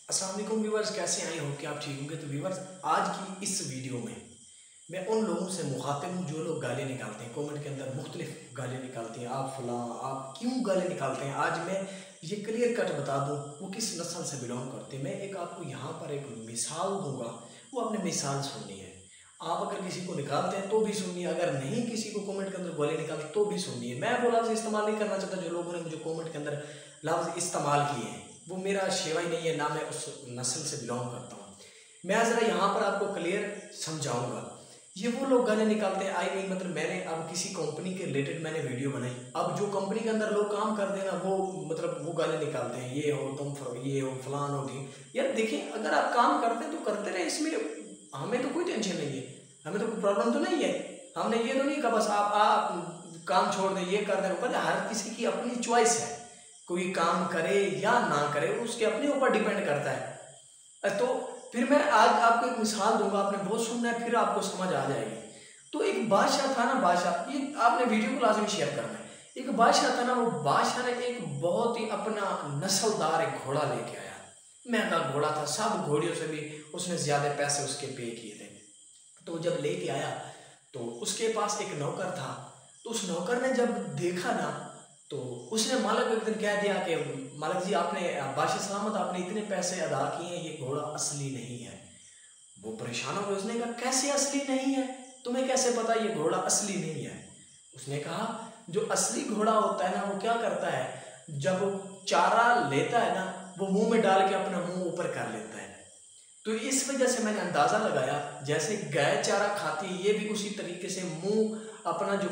अस्सलाम वालेकुम व्यूवर्स, कैसे आए हो कि आप ठीक होंगे। तो व्यूवर्स, आज की इस वीडियो में मैं उन लोगों से मुखातिब हूँ जो लोग गाली निकालते हैं, कमेंट के अंदर मुख्तलिफ गाली निकालते हैं, आप फलां, आप क्यों गाली निकालते हैं। आज मैं ये क्लियर कट बता दूँ वो किस नस्ल से बिलोंग करते हैं। मैं एक आपको यहाँ पर एक मिसाल दूंगा, वो आपने मिसाल सुननी है। आप अगर किसी को निकालते हैं तो भी सुनिए, अगर नहीं किसी को कमेंट के अंदर गाली निकालते तो भी सुनिए। मैं वो लफ्ज़ इस्तेमाल नहीं करना चाहता जो लोगों ने मुझे कमेंट के अंदर लफ्ज़ इस्तेमाल किए हैं, वो मेरा शेवा ही नहीं है, ना मैं उस नस्ल से बिलोंग करता हूँ। मैं ज़रा यहाँ पर आपको क्लियर समझाऊंगा। ये वो लोग गाने निकालते हैं, आई नहीं मतलब मैंने अब किसी कंपनी के रिलेटेड मैंने वीडियो बनाई, अब जो कंपनी के अंदर लोग काम करते हैं ना वो मतलब वो गाने निकालते हैं, ये हो तुम ये हो फलान हो ठीक। यार देखिए, अगर आप काम करते हैं तो करते रहे, इसमें हमें तो कोई टेंशन नहीं है, हमें तो कोई प्रॉब्लम तो नहीं है। हमने ये तो नहीं कहा बस आप काम छोड़ दें, ये कर दें। पर हर किसी की अपनी चॉइस है, कोई काम करे या ना करे उसके अपने ऊपर डिपेंड करता है। तो फिर मैं आज आपको एक मिसाल दूंगा, आपने बहुत सुनना है, फिर आपको समझ आ जाएगी। तो एक बादशाह था ना, बादशाह, ये आपने वीडियो को लाजमी शेयर करना है। एक बादशाह था ना, वो बादशाह ने एक बहुत ही अपना नस्लदार एक घोड़ा लेके आया, महंगा घोड़ा था, सब घोड़ियों से भी उसने ज्यादा पैसे उसके पे किए थे। तो जब लेके आया तो उसके पास एक नौकर था, तो उस नौकर ने जब देखा ना तो उसने मालिक को एक दिन कह दिया कि मालिक जी, आपने बादशाह सलामत, आपने इतने पैसे अदा किए हैं, ये घोड़ा असली नहीं है। वो परेशान हो गए, उसने कहा कैसे असली नहीं है, तुम्हें कैसे पता ये घोड़ा असली नहीं है। उसने कहा जो असली घोड़ा होता है ना वो क्या करता है, जब वो चारा लेता है ना वो मुंह में डाल के अपना मुंह ऊपर कर लेता है। तो इस वजह से मैंने अंदाजा लगाया जैसे गाय चारा खाती है, ये भी उसी तरीके से मुंह अपना जो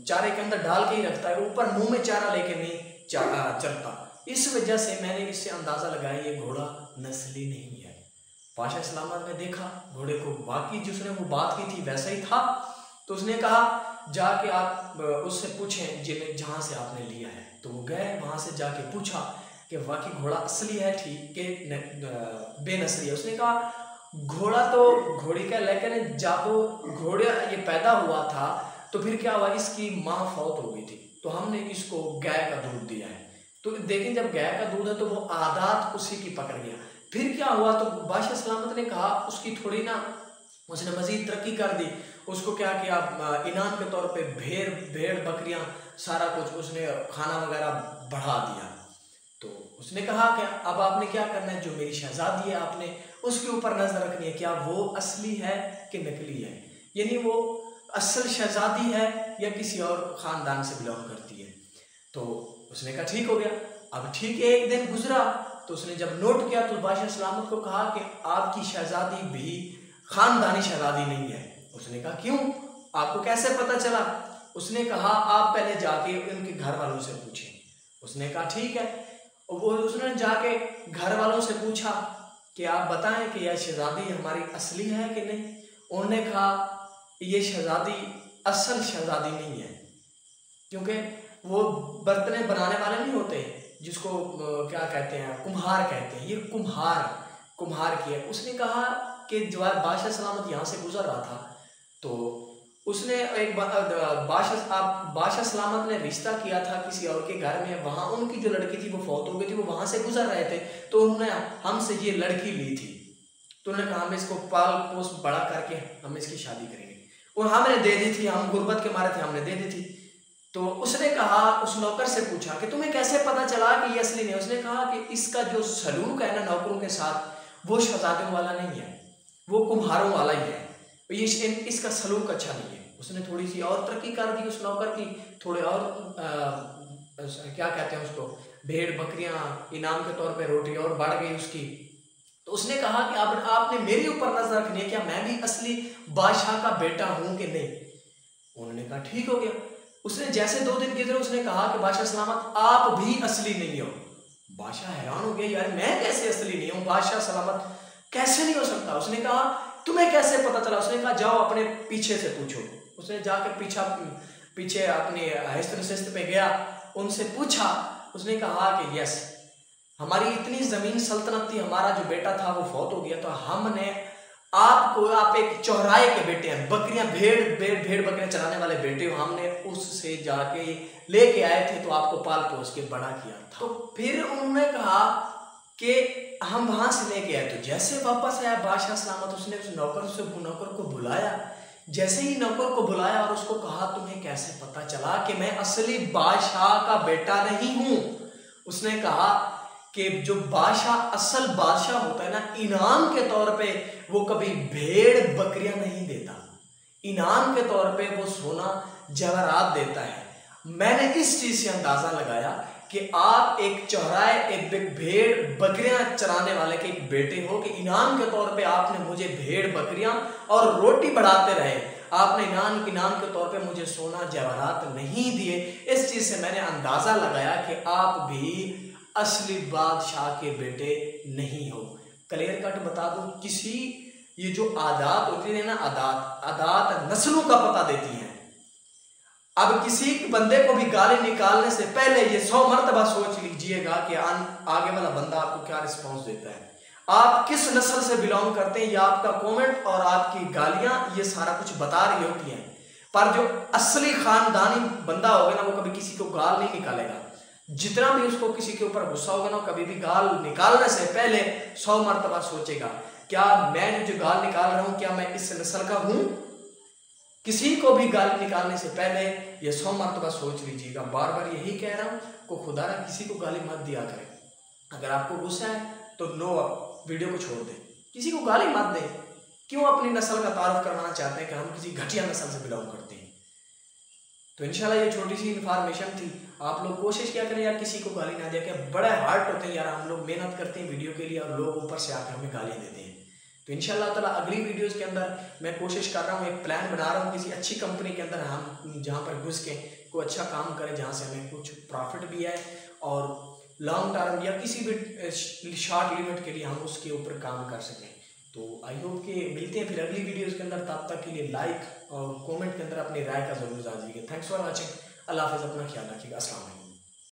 चारे के अंदर डाल के ही रखता है, ऊपर मुंह में चारा लेके नहीं चलता। इस वजह से मैंने इससे अंदाजा लगाया ये घोड़ा नस्ली नहीं है। बादशाह सलामत ने देखा घोड़े को, बाकी जिसने वो बात की थी वैसा ही था। तो उसने कहा जाके आप उससे पूछें जिन्हें जहाँ से आपने लिया है। तो वो गए, वहाँ से जाके पूछा कि वाकई घोड़ा असली है ठीक के बेनस्ली है। उसने कहा घोड़ा तो घोड़ी का, लेकिन जब घोड़ा ये पैदा हुआ था तो फिर क्या हुआ, इसकी माँ फौत हो गई थी, तो हमने इसको गाय का दूध दिया है। तो देखें जब गाय का दूध है तो वो आदत उसी की पकड़ गया। फिर क्या हुआ, तो बादशाह सलामत ने कहा उसकी थोड़ी ना, उसने मजीद तरक्की कर दी, उसको क्या किया इनाम के तौर पे भेड़ बकरियां सारा कुछ उसने खाना वगैरह बढ़ा दिया। तो उसने कहा कि अब आपने क्या करना है, जो मेरी शहजादी है आपने उसके ऊपर नजर रखनी है, क्या वो असली है कि नकली है, यानी वो असल शहजादी है या किसी और खानदान से बिलोंग करती है। तो उसने कहा ठीक हो गया। अब ठीक है, एक दिन गुजरा तो उसने जब नोट किया तो बादशाह सलामत को कहा कि आपकी शहजादी भी खानदानी शहजादी नहीं है। उसने कहा क्यों, आपको कैसे पता चला। उसने कहा आप पहले जाके उनके घर वालों से पूछें। उसने कहा ठीक है। वो उसने जाके घर वालों से पूछा कि आप बताएं कि यह शहजादी हमारी असली है कि नहीं। उन्होंने कहा ये शहजादी असल शहजादी नहीं है, क्योंकि वो बर्तने बनाने वाले नहीं होते जिसको क्या कहते हैं, कुम्हार कहते हैं, ये कुम्हार की है। उसने कहा कि जब बादशाह सलामत यहाँ से गुजर रहा था तो उसने एक बादशाह सलामत ने रिश्ता किया था किसी और के घर में, वहाँ उनकी जो लड़की थी वो फौत हो गई थी, वो वहाँ से गुजर रहे थे, तो उन्होंने हमसे ये लड़की ली थी। तो उन्होंने कहा हम इसको पाल पोस बड़ा करके हम इसकी शादी करेंगे, और हमने दे दी थी, हम गुर्बत के मारे थे, हमने दे दी थी। तो उसने कहा, उस नौकर से पूछा कि तुम्हें कैसे पता चला कि ये असली नहीं। उसने कहा कि इसका जो सलूक है ना नौकरों के साथ वो शहजादियों वाला नहीं है, वो कुम्हारों वाला ही है, ये इसका सलूक अच्छा नहीं है। उसने थोड़ी सी और तरक्की कर दी उस नौकर की, थोड़े और क्या कहते हैं उसको, भेड़ बकरियां इनाम के तौर पे रोटी और बढ़ गई उसकी। तो उसने कहा कि अब आपने मेरे ऊपर नजर रखनी है, क्या मैं भी असली बादशाह का बेटा हूं कि नहीं। उन्होंने कहा ठीक हो गया। उसने जैसे 2 दिन गुजरे उसने कहा कि बादशाह सलामत आप भी असली नहीं हो। बादशाह हैरान हो गया, यार मैं कैसे असली नहीं हूँ, बादशाह सलामत कैसे नहीं हो सकता। उसने कहा तुम्हें कैसे पता चला। उसने कहा जाओ अपने पीछे से पूछो। उसने जाकर पीछे अपने हिस्त नशिस्त पे गया, उनसे पूछा। उसने कहा कि यस, हमारी इतनी जमीन सल्तनत थी, हमारा जो बेटा था वो फौत हो गया, तो हमने आपको, आप एक चौराहे के बेटे हैं, बकरियां भेड़ बकरियां चलाने वाले बेटे हो, हमने उससे जाके लेके आए थे, तो आपको पाल पोस के बड़ा किया था। तो फिर उन्होंने कहा कि हम वहां से लेके आए। तो जैसे वापस आया बादशाह सलामत, उसने उस नौकर को बुलाया। जैसे ही नौकर को बुलाया और उसको कहा तुम्हें कैसे पता चला कि मैं असली बादशाह का बेटा नहीं हूं। उसने कहा कि जो बादशाह, असल बादशाह होता है ना, इनाम के तौर पे वो कभी भेड़ बकरियां नहीं देता, इनाम के तौर पे वो सोना जवाहरात देता है। मैंने इस चीज से अंदाजा लगाया कि आप एक चौराहे, एक भेड़ बकरियां चराने वाले के एक बेटे हो, कि इनाम के तौर पे आपने मुझे भेड़ बकरियां और रोटी बढ़ाते रहे, आपने इनाम के तौर पे मुझे सोना जवाहरात नहीं दिए। इस चीज से मैंने अंदाजा लगाया कि आप भी असली बादशाह के बेटे नहीं हो। क्लियर कट बता दो, किसी ये जो आदात होती है ना, आदात नस्लों का पता देती है। अब किसी बंदे को भी गाली निकालने से पहले ये 100 मर्तबा सोच लीजिएगा कि आगे वाला बंदा आपको क्या रिस्पॉन्स देता है, आप किस नस्ल से बिलोंग करते हैं। या आपका कमेंट और आपकी गालियां ये सारा कुछ बता रही होती हैं। पर जो असली खानदानी बंदा होगा ना, वो कभी किसी को गाल नहीं निकालेगा। जितना भी उसको किसी के ऊपर गुस्सा होगा ना, कभी भी गाल निकालने से पहले 100 मर्तबा सोचेगा, क्या मैं जो गाल निकाल रहा हूं, क्या मैं इस नस्ल का हूं। किसी को भी गाली निकालने से पहले ये 100 मर्तबा सोच लीजिएगा। बार बार यही कह रहा हूं को खुदा ना किसी को गाली मत दिया करें। अगर आपको गुस्सा है तो नो, वीडियो को छोड़ दें, किसी को गाली मत दें। क्यों अपनी नस्ल का तारुफ करवाना चाहते हैं कि हम किसी घटिया नस्ल से बिलोंग करते हैं। तो इंशाल्लाह ये छोटी सी इन्फॉर्मेशन थी। आप लोग कोशिश क्या करें यार, किसी को गाली ना दिया करें। बड़े हार्ट होते हैं यार, हम लोग मेहनत करते हैं वीडियो के लिए और लोग ऊपर से आकर हमें गाली देते हैं। तो इंशाल्लाह ताला अगली वीडियोस के अंदर मैं कोशिश कर रहा हूँ, एक प्लान बना रहा हूँ किसी अच्छी कंपनी के अंदर हम जहाँ पर घुस के कोई अच्छा काम करें, जहाँ से हमें कुछ प्रॉफिट भी है और लॉन्ग टर्म या किसी भी शॉर्ट लिमिट के लिए हम उसके ऊपर काम कर सकें। तो आई होप कि मिलते हैं फिर अगली वीडियोस के अंदर। तब तक के लिए लाइक और कमेंट के अंदर अपनी राय का जरूर दीजिएगा। Thanks for watching. अल्लाह हाफिज़, अपना ख्याल रखिएगा। अस्सलाम वालेकुम।